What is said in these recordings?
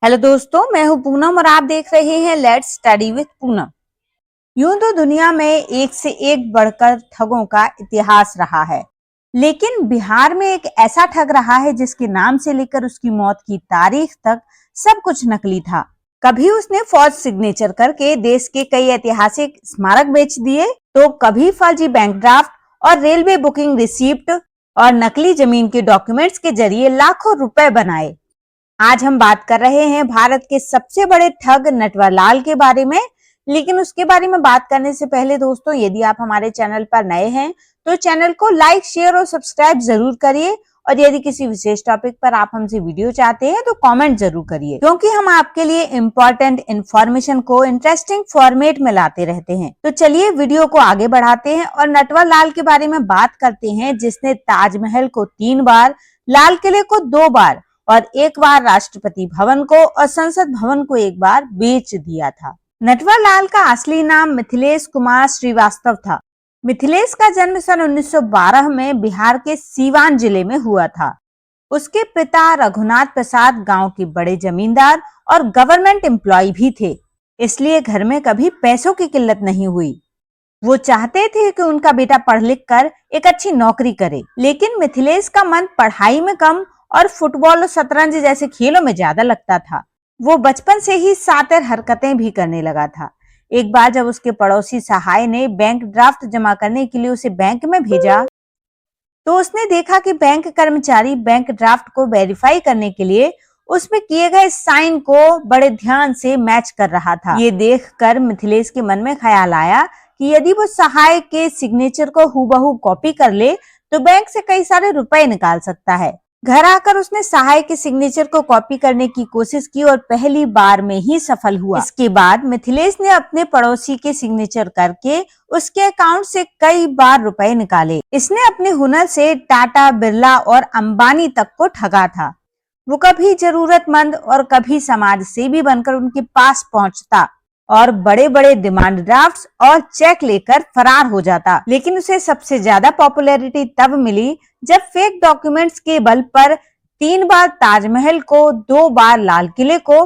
Hello दोस्तों, मैं हूं पूनम और आप देख रहे हैं लेट्स स्टडी विद पूनम। यूं तो दुनिया में एक से एक बढ़कर ठगों का इतिहास रहा है, लेकिन बिहार में एक ऐसा ठग रहा है जिसके नाम से लेकर उसकी मौत की तारीख तक सब कुछ नकली था। कभी उसने फौज सिग्नेचर करके देश के कई ऐतिहासिक स्मारक बेच दिए, तो कभी फर्जी बैंक ड्राफ्ट और रेलवे बुकिंग रिसीप्ट और नकली जमीन के डॉक्यूमेंट्स के जरिए लाखों रुपए बनाए। आज हम बात कर रहे हैं भारत के सबसे बड़े ठग नटवरलाल के बारे में। लेकिन उसके बारे में बात करने से पहले दोस्तों, यदि आप हमारे चैनल पर नए हैं तो चैनल को लाइक, शेयर और सब्सक्राइब जरूर करिए। और यदि किसी विशेष टॉपिक पर आप हमसे वीडियो चाहते हैं तो कमेंट जरूर करिए, क्योंकि हम आपके लिए इम्पोर्टेंट इंफॉर्मेशन को इंटरेस्टिंग फॉर्मेट में लाते रहते हैं। तो चलिए वीडियो को आगे बढ़ाते हैं और नटवरलाल के बारे में बात करते हैं, जिसने ताजमहल को 3 बार, लाल किले को 2 बार और 1 बार राष्ट्रपति भवन को और संसद भवन को 1 बार बेच दिया था। नटवरलाल का असली नाम मिथिलेश कुमार श्रीवास्तव था। मिथिलेश का जन्म सन 1912 में बिहार के सीवान जिले में हुआ था। उसके पिता रघुनाथ प्रसाद गांव के बड़े जमींदार और गवर्नमेंट एम्प्लॉय भी थे, इसलिए घर में कभी पैसों की किल्लत नहीं हुई। वो चाहते थे कि उनका बेटा पढ़ लिख कर एक अच्छी नौकरी करे, लेकिन मिथिलेश का मन पढ़ाई में कम और फुटबॉल और शतरंज जैसे खेलों में ज्यादा लगता था। वो बचपन से ही शातिर हरकतें भी करने लगा था। एक बार जब उसके पड़ोसी सहाय ने बैंक ड्राफ्ट जमा करने के लिए उसे बैंक में भेजा, तो उसने देखा कि बैंक कर्मचारी बैंक ड्राफ्ट को वेरीफाई करने के लिए उसमें किए गए साइन को बड़े ध्यान से मैच कर रहा था। ये देखकर मिथिलेश के मन में ख्याल आया कि यदि वो सहाय के सिग्नेचर को हूबहू कॉपी कर ले तो बैंक से कई सारे रुपए निकाल सकता है। घर आकर उसने सहाय के सिग्नेचर को कॉपी करने की कोशिश की और पहली बार में ही सफल हुआ। इसके बाद मिथिलेश ने अपने पड़ोसी के सिग्नेचर करके उसके अकाउंट से कई बार रुपए निकाले। इसने अपने हुनर से टाटा, बिरला और अंबानी तक को ठगा था। वो कभी जरूरतमंद और कभी समाज सेवी बनकर उनके पास पहुंचता और बड़े बड़े डिमांड ड्राफ्ट्स और चेक लेकर फरार हो जाता। लेकिन उसे सबसे ज्यादा पॉपुलैरिटी तब मिली जब फेक डॉक्यूमेंट्स के बल पर 3 बार ताजमहल को, 2 बार लाल किले को,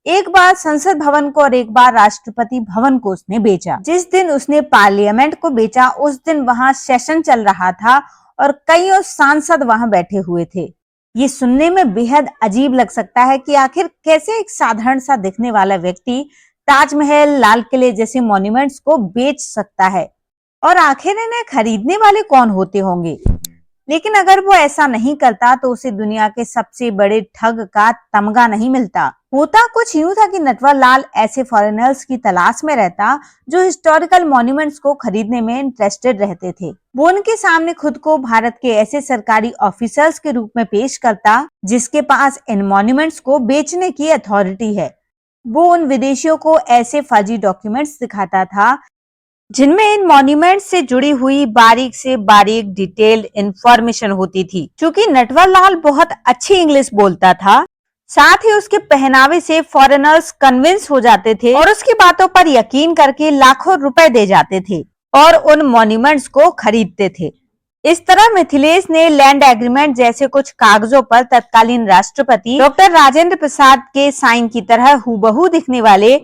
1 बार संसद भवन को और 1 बार राष्ट्रपति भवन को उसने बेचा। जिस दिन उसने पार्लियामेंट को बेचा उस दिन वहां सेशन चल रहा था और कईयों सांसद वहां बैठे हुए थे। ये सुनने में बेहद अजीब लग सकता है कि आखिर कैसे एक साधारण सा दिखने वाला व्यक्ति ताजमहल, लाल किले जैसे मॉन्यूमेंट्स को बेच सकता है, और आखिर इन्हें खरीदने वाले कौन होते होंगे। लेकिन अगर वो ऐसा नहीं करता तो उसे दुनिया के सबसे बड़े ठग का तमगा नहीं मिलता। होता कुछ यूं था कि नटवरलाल ऐसे फॉरेनर्स की तलाश में रहता जो हिस्टोरिकल मॉन्यूमेंट्स को खरीदने में इंटरेस्टेड रहते थे। वो उनके सामने खुद को भारत के ऐसे सरकारी ऑफिसर्स के रूप में पेश करता जिसके पास इन मॉन्यूमेंट्स को बेचने की अथॉरिटी है। वो उन विदेशियों को ऐसे फर्जी डॉक्यूमेंट्स दिखाता था जिनमें इन मॉन्यूमेंट्स से जुड़ी हुई बारीक से बारीक डिटेल्ड इंफॉर्मेशन होती थी। क्योंकि नटवरलाल बहुत अच्छी इंग्लिश बोलता था, साथ ही उसके पहनावे से फॉरेनर्स कन्विंस हो जाते थे और उसकी बातों पर यकीन करके लाखों रुपए दे जाते थे और उन मॉन्यूमेंट्स को खरीदते थे। इस तरह मिथिलेश ने लैंड एग्रीमेंट जैसे कुछ कागजों पर तत्कालीन राष्ट्रपति डॉक्टर राजेंद्र प्रसाद के साइन की तरह हूबहू दिखने वाले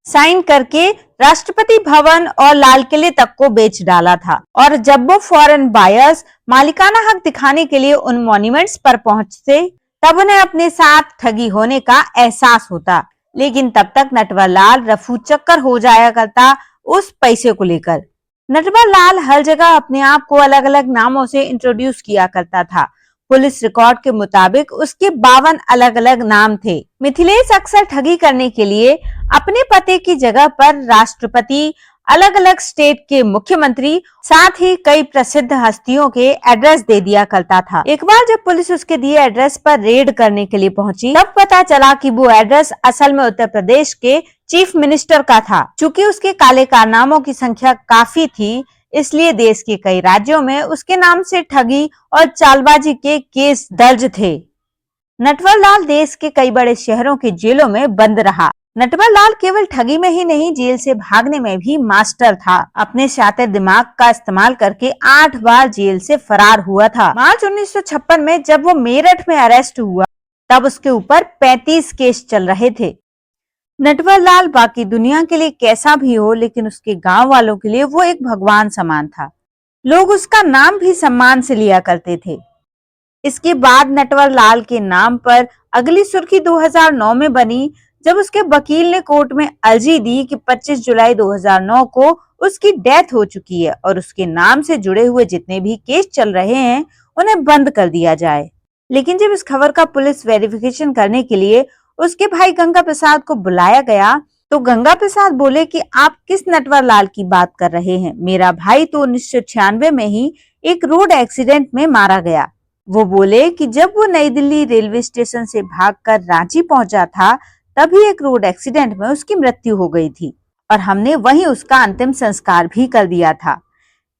साइन करके राष्ट्रपति भवन और लाल किले तक को बेच डाला था। और जब वो फॉरेन बायर्स मालिकाना हक दिखाने के लिए उन मॉन्यूमेंट्स पर पहुंचते तब उन्हें अपने साथ ठगी होने का एहसास होता। लेकिन तब तक नटवरलाल रफू चक्कर हो जाया करता उस पैसे को लेकर। नटवरलाल हर जगह अपने आप को अलग अलग नामों से इंट्रोड्यूस किया करता था। पुलिस रिकॉर्ड के मुताबिक उसके 52 अलग अलग नाम थे। मिथिलेश अक्सर ठगी करने के लिए अपने पते की जगह पर राष्ट्रपति, अलग अलग स्टेट के मुख्यमंत्री, साथ ही कई प्रसिद्ध हस्तियों के एड्रेस दे दिया करता था। एक बार जब पुलिस उसके दिए एड्रेस पर रेड करने के लिए पहुंची तब पता चला कि वो एड्रेस असल में उत्तर प्रदेश के चीफ मिनिस्टर का था। चूंकि उसके काले कारनामों की संख्या काफी थी, इसलिए देश के कई राज्यों में उसके नाम से ठगी और चालबाजी के केस दर्ज थे। नटवरलाल देश के कई बड़े शहरों के जेलों में बंद रहा। नटवरलाल केवल ठगी में ही नहीं, जेल से भागने में भी मास्टर था। अपने शातिर दिमाग का इस्तेमाल करके 8 बार जेल से फरार हुआ था। मार्च 1956 में जब वो मेरठ में अरेस्ट हुआ तब उसके ऊपर 35 केस चल रहे थे। नटवरलाल बाकी दुनिया के लिए कैसा भी हो, लेकिन उसके गांव वालों के लिए वो एक भगवान समान था। लोग उसका नाम भी सम्मान से लिया करते थे। इसके बाद नटवरलाल के नाम पर अगली सुर्खी 2009 में बनी, जब उसके वकील ने कोर्ट में अर्जी दी कि 25 जुलाई 2009 को उसकी डेथ हो चुकी है और उसके नाम से जुड़े हुए जितने भी केस चल रहे हैं उन्हें बंद कर दिया जाए। लेकिन जब इस खबर का पुलिस वेरिफिकेशन करने के लिए उसके भाई गंगा प्रसाद को बुलाया गया, तो गंगा प्रसाद बोले कि आप किस नटवरलाल की बात कर रहे हैं? मेरा भाई तो 1996 में ही एक रोड एक्सीडेंट में मारा गया। वो बोले कि जब वो नई दिल्ली रेलवे स्टेशन से भागकर रांची पहुंचा था, तभी एक रोड एक्सीडेंट में उसकी मृत्यु हो गई थी और हमने वहीं उसका अंतिम संस्कार भी कर दिया था।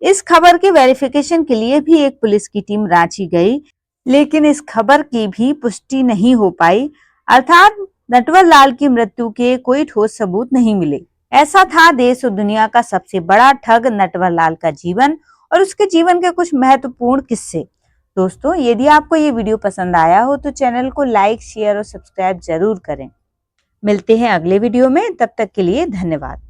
इस खबर के वेरिफिकेशन के लिए भी एक पुलिस की टीम रांची गई, लेकिन इस खबर की भी पुष्टि नहीं हो पाई, अर्थात नटवरलाल की मृत्यु के कोई ठोस सबूत नहीं मिले। ऐसा था देश और दुनिया का सबसे बड़ा ठग नटवरलाल का जीवन और उसके जीवन के कुछ महत्वपूर्ण किस्से। दोस्तों, यदि आपको ये वीडियो पसंद आया हो तो चैनल को लाइक, शेयर और सब्सक्राइब जरूर करें। मिलते हैं अगले वीडियो में, तब तक के लिए धन्यवाद।